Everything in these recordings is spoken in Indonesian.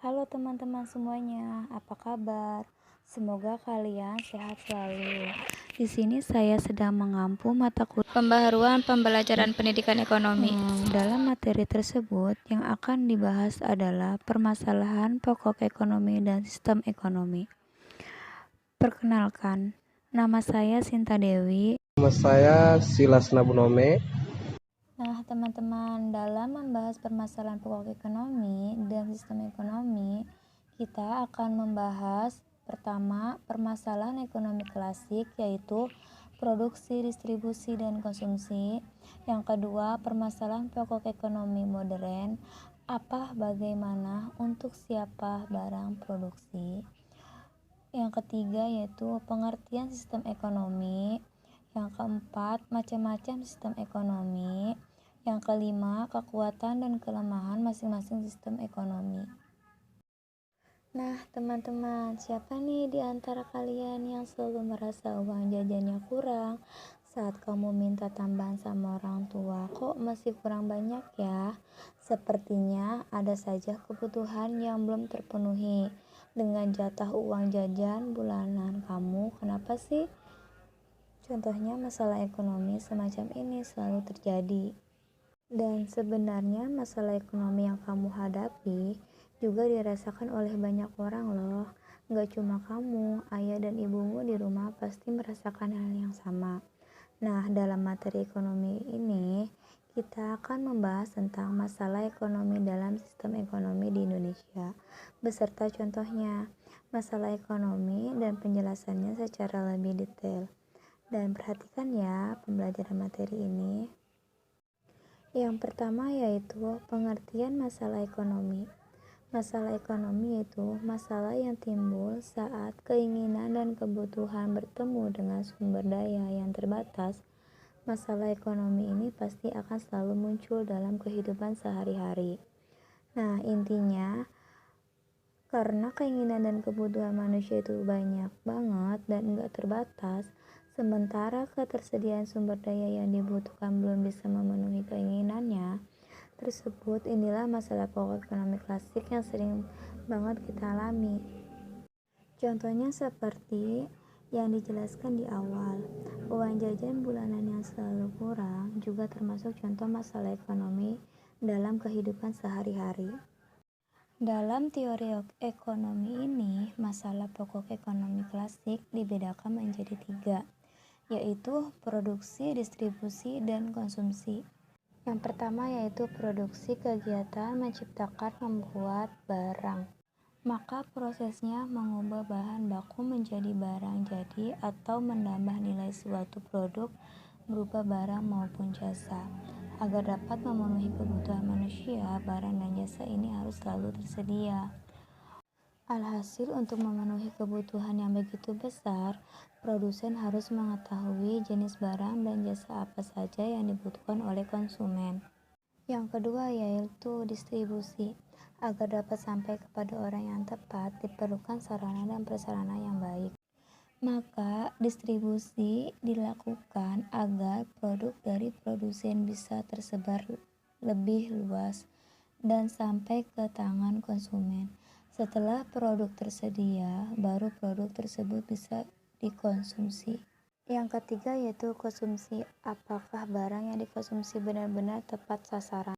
Halo teman-teman semuanya, apa kabar? Semoga kalian sehat selalu. Di sini saya sedang mengampu mata kuliah Pembaharuan pembelajaran pendidikan ekonomi. Dalam materi tersebut, yang akan dibahas adalah permasalahan pokok ekonomi dan sistem ekonomi. Perkenalkan, nama saya Sinta Dewi. Nama saya Silas Nabunome. Nah, teman-teman, dalam membahas permasalahan pokok ekonomi dan sistem ekonomi, kita akan membahas pertama permasalahan ekonomi klasik, yaitu produksi, distribusi, dan konsumsi. Yang kedua, permasalahan pokok ekonomi modern, apa, bagaimana, untuk siapa, barang, produksi. Yang ketiga yaitu pengertian sistem ekonomi. Yang keempat, macam-macam sistem ekonomi. Yang kelima, kekuatan dan kelemahan masing-masing sistem ekonomi. Nah, teman-teman, siapa nih di antara kalian yang selalu merasa uang jajannya kurang saat kamu minta tambahan sama orang tua? Kok masih kurang banyak ya? Sepertinya ada saja kebutuhan yang belum terpenuhi dengan jatah uang jajan bulanan kamu. Kenapa sih? Contohnya masalah ekonomi semacam ini selalu terjadi. Dan sebenarnya masalah ekonomi yang kamu hadapi juga dirasakan oleh banyak orang loh. Gak cuma kamu, ayah dan ibumu di rumah pasti merasakan hal yang sama. Nah, dalam materi ekonomi ini, kita akan membahas tentang masalah ekonomi dalam sistem ekonomi di Indonesia, beserta contohnya, masalah ekonomi dan penjelasannya secara lebih detail. Dan perhatikan ya pembelajaran materi ini. Yang pertama yaitu pengertian masalah ekonomi. Masalah ekonomi yaitu masalah yang timbul saat keinginan dan kebutuhan bertemu dengan sumber daya yang terbatas. Masalah ekonomi ini pasti akan selalu muncul dalam kehidupan sehari-hari. Nah, intinya karena keinginan dan kebutuhan manusia itu banyak banget dan enggak terbatas, sementara ketersediaan sumber daya yang dibutuhkan belum bisa memenuhi keinginannya tersebut, inilah masalah pokok ekonomi klasik yang sering banget kita alami. Contohnya seperti yang dijelaskan di awal, uang jajan bulanan yang selalu kurang juga termasuk contoh masalah ekonomi dalam kehidupan sehari-hari. Dalam teori ekonomi ini, masalah pokok ekonomi klasik dibedakan menjadi 3, yaitu produksi, distribusi, dan konsumsi. Yang pertama yaitu produksi, kegiatan menciptakan, membuat barang. Maka prosesnya mengubah bahan baku menjadi barang jadi atau menambah nilai suatu produk berupa barang maupun jasa. Agar dapat memenuhi kebutuhan manusia, barang dan jasa ini harus selalu tersedia. Alhasil, untuk memenuhi kebutuhan yang begitu besar, produsen harus mengetahui jenis barang dan jasa apa saja yang dibutuhkan oleh konsumen. Yang kedua yaitu distribusi. Agar dapat sampai kepada orang yang tepat, diperlukan sarana dan prasarana yang baik. Maka distribusi dilakukan agar produk dari produsen bisa tersebar lebih luas dan sampai ke tangan konsumen. Setelah produk tersedia, baru produk tersebut bisa dikonsumsi. Yang ketiga yaitu konsumsi. Apakah barang yang dikonsumsi benar-benar tepat sasaran?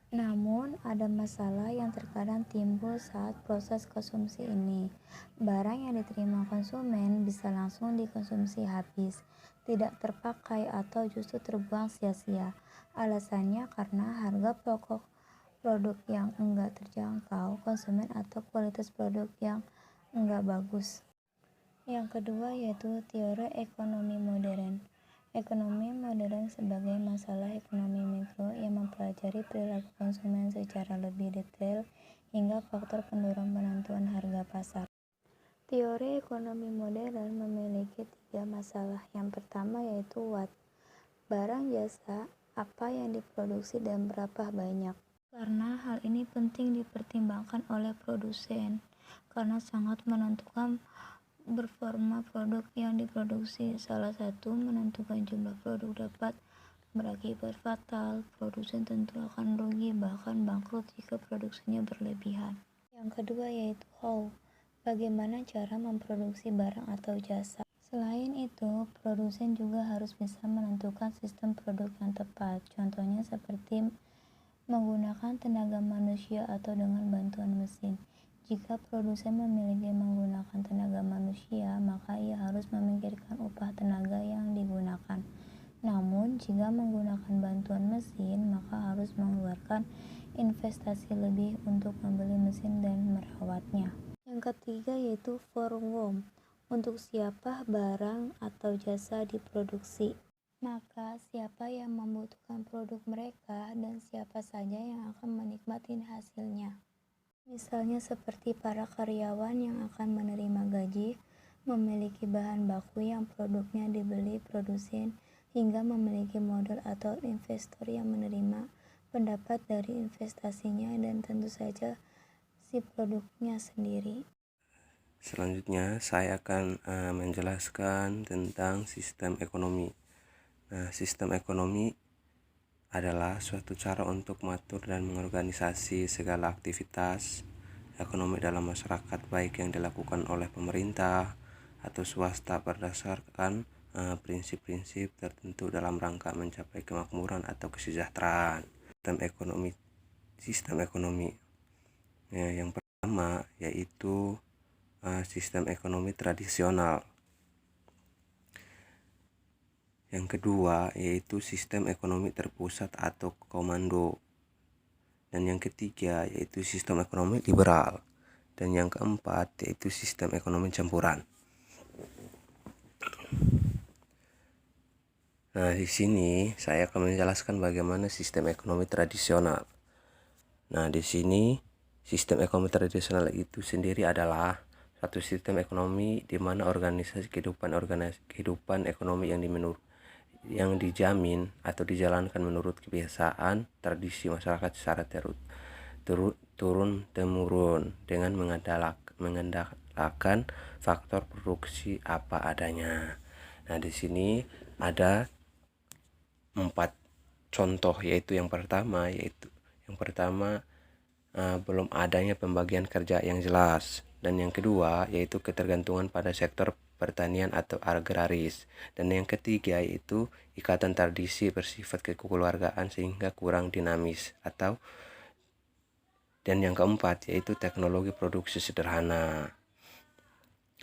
Namun, ada masalah yang terkadang timbul saat proses konsumsi ini. Barang yang diterima konsumen bisa langsung dikonsumsi habis, tidak terpakai atau justru terbuang sia-sia. Alasannya karena harga pokok produk yang enggak terjangkau konsumen atau kualitas produk yang enggak bagus. Yang kedua yaitu teori ekonomi modern. Ekonomi modern sebagai masalah ekonomi mikro yang mempelajari perilaku konsumen secara lebih detail hingga faktor pendorong penentuan harga pasar. Teori ekonomi modern memiliki 3 masalah. Yang pertama yaitu what, barang jasa, apa yang diproduksi dan berapa banyak. Karena hal ini penting dipertimbangkan oleh produsen karena sangat menentukan performa produk yang diproduksi. Salah satu menentukan jumlah produk dapat berakibat fatal. Produsen tentu akan rugi bahkan bangkrut jika produksinya berlebihan. Yang kedua yaitu how, bagaimana cara memproduksi barang atau jasa. Selain itu, produsen juga harus bisa menentukan sistem produk yang tepat, contohnya seperti menggunakan tenaga manusia atau dengan bantuan mesin. Jika produsen memiliki menggunakan tenaga manusia, maka ia harus memikirkan upah tenaga yang digunakan. Namun, jika menggunakan bantuan mesin, maka harus mengeluarkan investasi lebih untuk membeli mesin dan merawatnya. Yang ketiga yaitu for whom, untuk siapa barang atau jasa diproduksi. Maka siapa yang membutuhkan produk mereka dan siapa saja yang akan menikmati hasilnya. Misalnya seperti para karyawan yang akan menerima gaji, memiliki bahan baku yang produknya dibeli produsen, hingga memiliki modal atau investor yang menerima pendapat dari investasinya dan tentu saja si produknya sendiri. Selanjutnya saya akan menjelaskan tentang sistem ekonomi. Nah, sistem ekonomi adalah suatu cara untuk mengatur dan mengorganisasi segala aktivitas ekonomi dalam masyarakat, baik yang dilakukan oleh pemerintah atau swasta berdasarkan prinsip-prinsip tertentu dalam rangka mencapai kemakmuran atau kesejahteraan. Sistem ekonomi ya, yang pertama yaitu sistem ekonomi tradisional. Yang kedua yaitu sistem ekonomi terpusat atau komando. Dan yang ketiga yaitu sistem ekonomi liberal. Dan yang keempat yaitu sistem ekonomi campuran. Nah, di sini saya akan menjelaskan bagaimana sistem ekonomi tradisional. Nah, di sini sistem ekonomi tradisional itu sendiri adalah satu sistem ekonomi di mana kehidupan ekonomi yang dijamin atau dijalankan menurut kebiasaan tradisi masyarakat secara turun-temurun dengan mengandalkan faktor produksi apa adanya. Nah, di sini ada 4 contoh, yaitu yang pertama belum adanya pembagian kerja yang jelas, dan yang kedua yaitu ketergantungan pada sektor pertanian atau agraris, dan yang ketiga yaitu ikatan tradisi bersifat kekeluargaan sehingga kurang dinamis dan yang keempat yaitu teknologi produksi sederhana.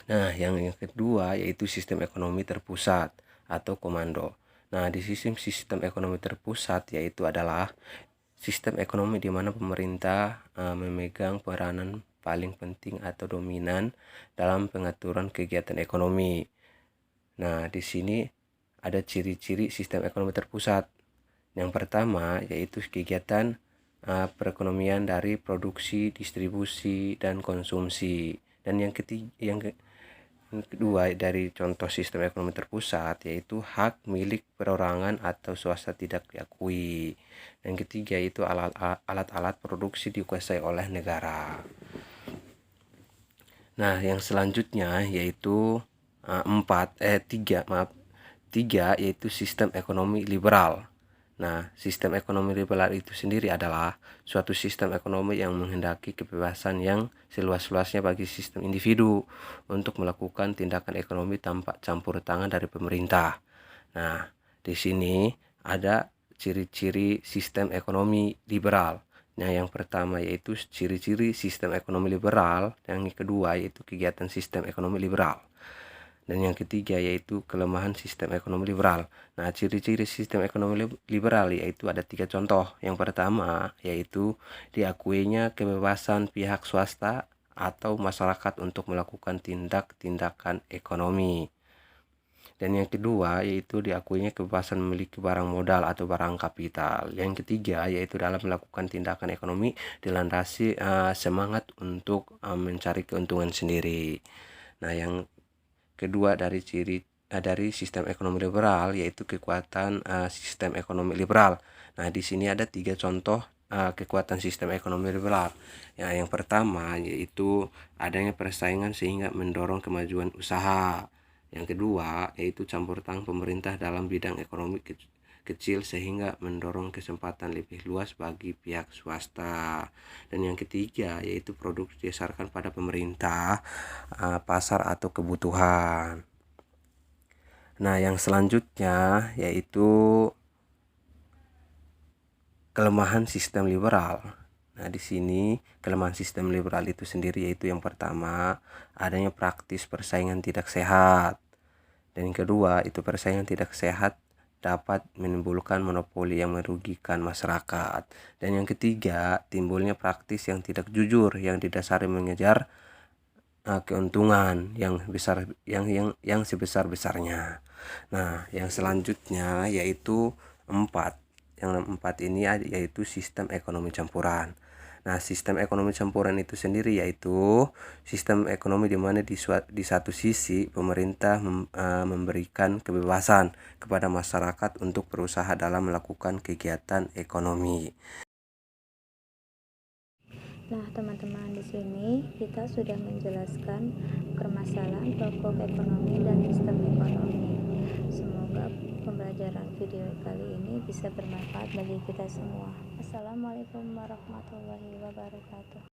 Nah, yang kedua yaitu sistem ekonomi terpusat atau komando. Nah, di sistem ekonomi terpusat yaitu adalah sistem ekonomi di mana pemerintah memegang peranan paling penting atau dominan dalam pengaturan kegiatan ekonomi. Nah, di sini ada ciri-ciri sistem ekonomi terpusat. Yang pertama yaitu kegiatan perekonomian dari produksi, distribusi, dan konsumsi. Dan yang kedua dari contoh sistem ekonomi terpusat yaitu hak milik perorangan atau swasta tidak diakui. Dan ketiga itu alat-alat produksi dikuasai oleh negara. Nah, yang selanjutnya yaitu tiga yaitu sistem ekonomi liberal. Nah, sistem ekonomi liberal itu sendiri adalah suatu sistem ekonomi yang menghendaki kebebasan yang seluas-luasnya bagi sistem individu untuk melakukan tindakan ekonomi tanpa campur tangan dari pemerintah. Nah, di sini ada ciri-ciri sistem ekonomi liberal. Nah, yang pertama yaitu ciri-ciri sistem ekonomi liberal, yang kedua yaitu kegiatan sistem ekonomi liberal, dan yang ketiga yaitu kelemahan sistem ekonomi liberal. Nah, ciri-ciri sistem ekonomi liberal yaitu ada 3 contoh. Yang pertama yaitu diakuinya kebebasan pihak swasta atau masyarakat untuk melakukan tindakan ekonomi. Dan yang kedua yaitu diakuinya kebebasan memiliki barang modal atau barang kapital. Yang ketiga yaitu dalam melakukan tindakan ekonomi dilandasi semangat untuk mencari keuntungan sendiri. Nah, yang kedua dari sistem ekonomi liberal yaitu kekuatan sistem ekonomi liberal. Nah, di sini ada 3 contoh kekuatan sistem ekonomi liberal. Yang pertama yaitu adanya persaingan sehingga mendorong kemajuan usaha. Yang kedua yaitu campur tangan pemerintah dalam bidang ekonomi kecil sehingga mendorong kesempatan lebih luas bagi pihak swasta. Dan yang ketiga yaitu produk didasarkan pada pemerintah, pasar atau kebutuhan. Nah, yang selanjutnya yaitu kelemahan sistem liberal. Nah, di sini kelemahan sistem liberal itu sendiri yaitu yang pertama, adanya praktis persaingan tidak sehat. Dan yang kedua, itu persaingan tidak sehat dapat menimbulkan monopoli yang merugikan masyarakat. Dan yang ketiga, timbulnya praktis yang tidak jujur yang didasari mengejar keuntungan yang besar yang sebesar-besarnya. Nah, yang selanjutnya yaitu 4. Yang 4 ini yaitu sistem ekonomi campuran. Nah, sistem ekonomi campuran itu sendiri yaitu sistem ekonomi di mana di satu sisi pemerintah memberikan kebebasan kepada masyarakat untuk berusaha dalam melakukan kegiatan ekonomi. Nah, teman-teman, di sini kita sudah menjelaskan permasalahan pokok ekonomi dan sistem ekonomi. Semoga pembelajaran video kali ini bisa bermanfaat bagi kita semua. Assalamualaikum warahmatullahi wabarakatuh.